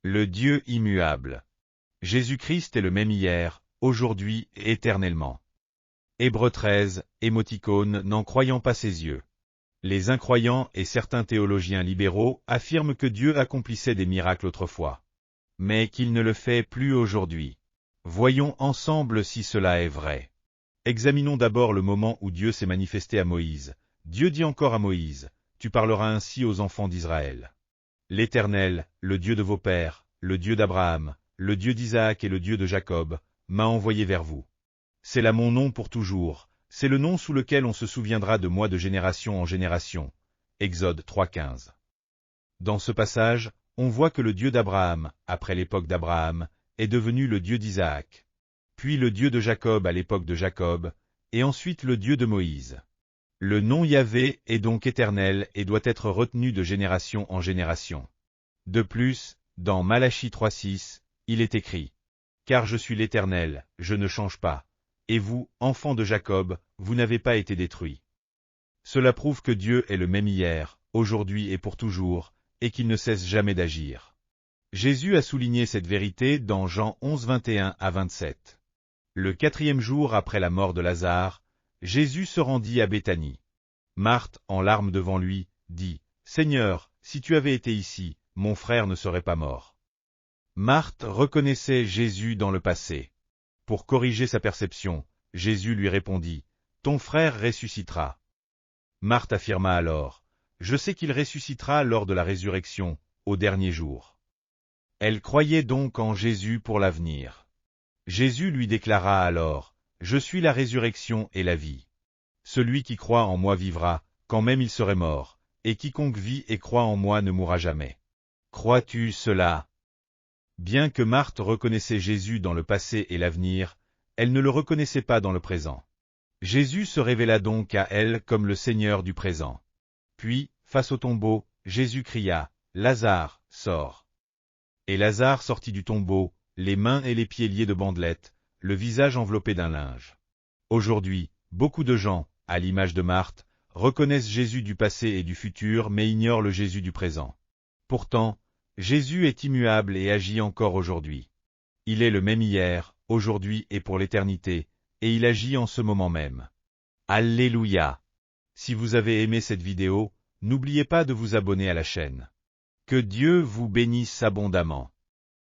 le Dieu immuable. Jésus-Christ est le même hier, aujourd'hui et éternellement. Hébreux 13, émoticône n'en croyant pas ses yeux. Les incroyants et certains théologiens libéraux affirment que Dieu accomplissait des miracles autrefois, mais qu'il ne le fait plus aujourd'hui. Voyons ensemble si cela est vrai. Examinons d'abord le moment où Dieu s'est manifesté à Moïse. Dieu dit encore à Moïse, « Tu parleras ainsi aux enfants d'Israël. L'Éternel, le Dieu de vos pères, le Dieu d'Abraham, le Dieu d'Isaac et le Dieu de Jacob, m'a envoyé vers vous. C'est là mon nom pour toujours, c'est le nom sous lequel on se souviendra de moi de génération en génération. » Exode 3,15. Dans ce passage, on voit que le Dieu d'Abraham, après l'époque d'Abraham, est devenu le Dieu d'Isaac, puis le Dieu de Jacob à l'époque de Jacob, et ensuite le Dieu de Moïse. Le nom Yahvé est donc éternel et doit être retenu de génération en génération. De plus, dans Malachie 3,6, il est écrit « Car je suis l'Éternel, je ne change pas, et vous, enfants de Jacob, vous n'avez pas été détruits. » Cela prouve que Dieu est le même hier, aujourd'hui et pour toujours, et qu'il ne cesse jamais d'agir. Jésus a souligné cette vérité dans Jean 11, 21 à 27. Le 4e jour après la mort de Lazare, Jésus se rendit à Béthanie. Marthe, en larmes devant lui, dit « Seigneur, si tu avais été ici, mon frère ne serait pas mort. » Marthe reconnaissait Jésus dans le passé. Pour corriger sa perception, Jésus lui répondit « Ton frère ressuscitera. » Marthe affirma alors « Je sais qu'il ressuscitera lors de la résurrection, au dernier jour. » Elle croyait donc en Jésus pour l'avenir. Jésus lui déclara alors « Je suis la résurrection et la vie. Celui qui croit en moi vivra, quand même il serait mort, et quiconque vit et croit en moi ne mourra jamais. Crois-tu cela ?» Bien que Marthe reconnaissait Jésus dans le passé et l'avenir, elle ne le reconnaissait pas dans le présent. Jésus se révéla donc à elle comme le Seigneur du présent. Puis, face au tombeau, Jésus cria « Lazare, sors !» Et Lazare sortit du tombeau, les mains et les pieds liés de bandelettes, le visage enveloppé d'un linge. Aujourd'hui, beaucoup de gens, à l'image de Marthe, reconnaissent Jésus du passé et du futur mais ignorent le Jésus du présent. Pourtant, Jésus est immuable et agit encore aujourd'hui. Il est le même hier, aujourd'hui et pour l'éternité, et il agit en ce moment même. Alléluia! Si vous avez aimé cette vidéo, n'oubliez pas de vous abonner à la chaîne. Que Dieu vous bénisse abondamment.